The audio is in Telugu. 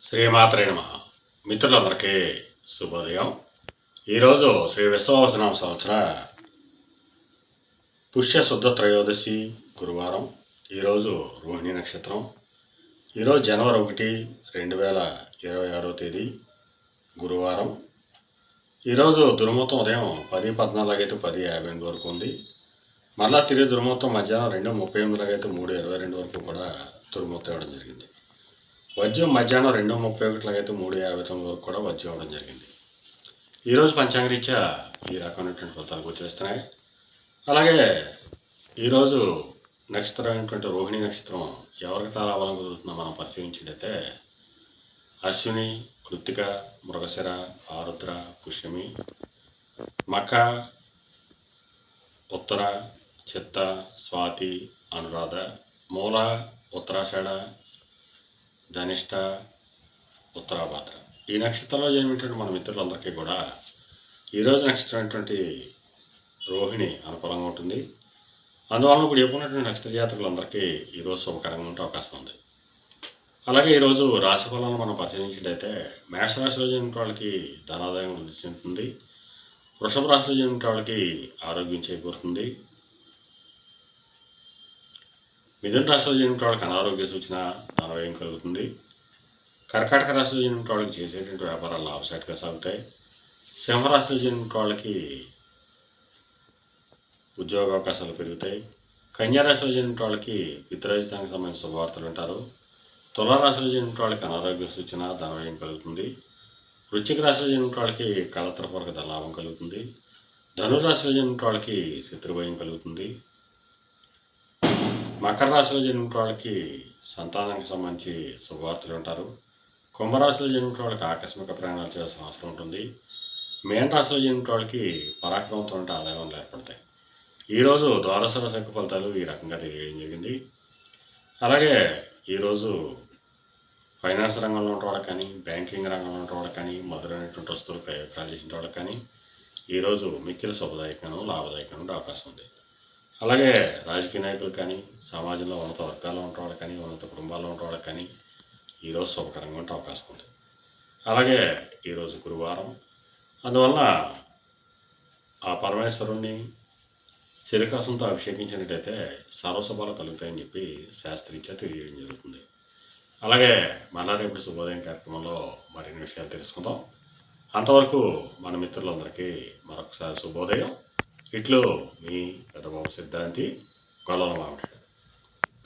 శ్రీమాత్రే నమః. మిత్రులందరికీ శుభోదయం. ఈరోజు శ్రీ విశ్వావసనామ సంవత్సర పుష్య శుద్ధ త్రయోదశి గురువారం. ఈరోజు రోహిణి నక్షత్రం. ఈరోజు జనవరి 1, 2026 తేదీ గురువారం. ఈరోజు దుర్ముహూర్తం ఉదయం 10:14 అయితే 10:58 వరకు ఉంది. మరలా తిరిగి దుర్ముహూర్తం మధ్యాహ్నం 2:38 అయితే 3:22 వరకు కూడా దుర్ముహూర్తం ఇవ్వడం జరిగింది. వజ్యం మధ్యాహ్నం 2:31 అయితే 3:59 వరకు కూడా వజ్యం అవ్వడం జరిగింది. ఈరోజు పంచాంగరీత్యా ఈ రకమైనటువంటి ఫలితాలు గోచరిస్తున్నాయి. అలాగే ఈరోజు నక్షత్రం అయినటువంటి రోహిణి నక్షత్రం ఎవరికి తారాబలం కుదురుతుందో మనం పరిశీలించినట్టయితే అశ్విని, కృత్తిక, మృగశిర, ఆరుద్ర, పుష్యమి, మఖ, ఉత్తర, చిత్త, స్వాతి, అనురాధ, మూల, ఉత్తరాషాఢ, ధనిష్ట, ఉత్తరాభాద్ర. ఈ నక్షత్రంలో జన్మించిన మన మిత్రులందరికీ కూడా ఈరోజు నక్షత్రం అయినటువంటి రోహిణి అనుకూలంగా ఉంటుంది. అందువలన ఇప్పుడు చెప్పుకున్నటువంటి నక్షత్ర జాతకులందరికీ ఈరోజు శుభకరంగా ఉండే అవకాశం ఉంది. అలాగే ఈరోజు రాశి ఫలాలను మనం పరిశీలించినట్లయితే మేషరాశిలో జన్మించిన వాళ్ళకి ధనాదాయం వృద్ధి చెందుతుంది. వృషభ రాశిలో జన్మించిన వాళ్ళకి ఆరోగ్యం చేకూరుతుంది. మిథున రాశిలో జన్మించిన వాళ్ళకి అనారోగ్య సూచన, ధనవ్యయం కలుగుతుంది. కర్కాటక రాశిలో జన్మించిన వాళ్ళకి చేసేటువంటి వ్యాపారాలు లాభసాటిగా సాగుతాయి. సింహరాశిలో జన్మించిన వాళ్ళకి ఉద్యోగ అవకాశాలు పెరుగుతాయి. కన్యారాశిలో జన్మించిన వాళ్ళకి పితృరాజధానికి సంబంధించిన శుభవార్తలు వింటారు. తులారాశిలో జన్మించిన వాళ్ళకి అనారోగ్య సూచన, ధనవ్యయం కలుగుతుంది. వృశ్చిక రాశిలో జన్మించిన వాళ్ళకి కళత్రపూర్వక ధనలాభం కలుగుతుంది. ధనురాశిలో జన్మించిన వాళ్ళకి శత్రుభయం కలుగుతుంది. మకర రాశిలో జన్మించిన వాళ్ళకి సంతానానికి సంబంధించి శుభవార్తలు ఉంటారు. కుంభరాశిలో జన్మించిన వాళ్ళకి ఆకస్మిక ప్రయాణాలు చేయాల్సిన అవసరం ఉంటుంది. మేన రాశిలో జన్మించిన వాళ్ళకి పరాక్రమంతో ఉంటే ఆదాయాలు ఏర్పడతాయి. ఈరోజు ద్వాదశ రాశి యొక్క ఫలితాలు ఈ రకంగా తెలియడం జరిగింది. అలాగే ఈరోజు ఫైనాన్స్ రంగంలో ఉన్న వాళ్ళకి కానీ, బ్యాంకింగ్ రంగంలో ఉన్న వాళ్ళకి కానీ, మధురైనటువంటి వస్తువులు ప్రయోగాలు చేసిన వాళ్ళకి కానీ ఈరోజు మిక్కిలి శుభదాయకంగా లాభదాయకంగా ఉండే అవకాశం ఉంది. అలాగే రాజకీయ నాయకులు కానీ, సమాజంలో ఉన్నత వర్గాల్లో ఉన్న వాళ్ళకి కానీ, ఉన్నత కుటుంబాల్లో ఉన్న వాళ్ళకి కానీ ఈరోజు శుభకరంగా ఉండే అవకాశం ఉంది. అలాగే ఈరోజు గురువారం. అందువల్ల ఆ పరమేశ్వరుణ్ణి శిరకరసంతో అభిషేకించినట్టయితే సర్వశుభాలు కలుగుతాయని చెప్పి శాస్త్రీత్యా తెలియడం జరుగుతుంది. అలాగే మళ్ళా రేపు శుభోదయం కార్యక్రమంలో మరిన్ని విషయాలు తెలుసుకుందాం. అంతవరకు మన మిత్రులందరికీ మరొకసారి శుభోదయం. ఇట్లు మీ పెద్దబాబు సిద్ధాంతి, గొల్లల మామిడి.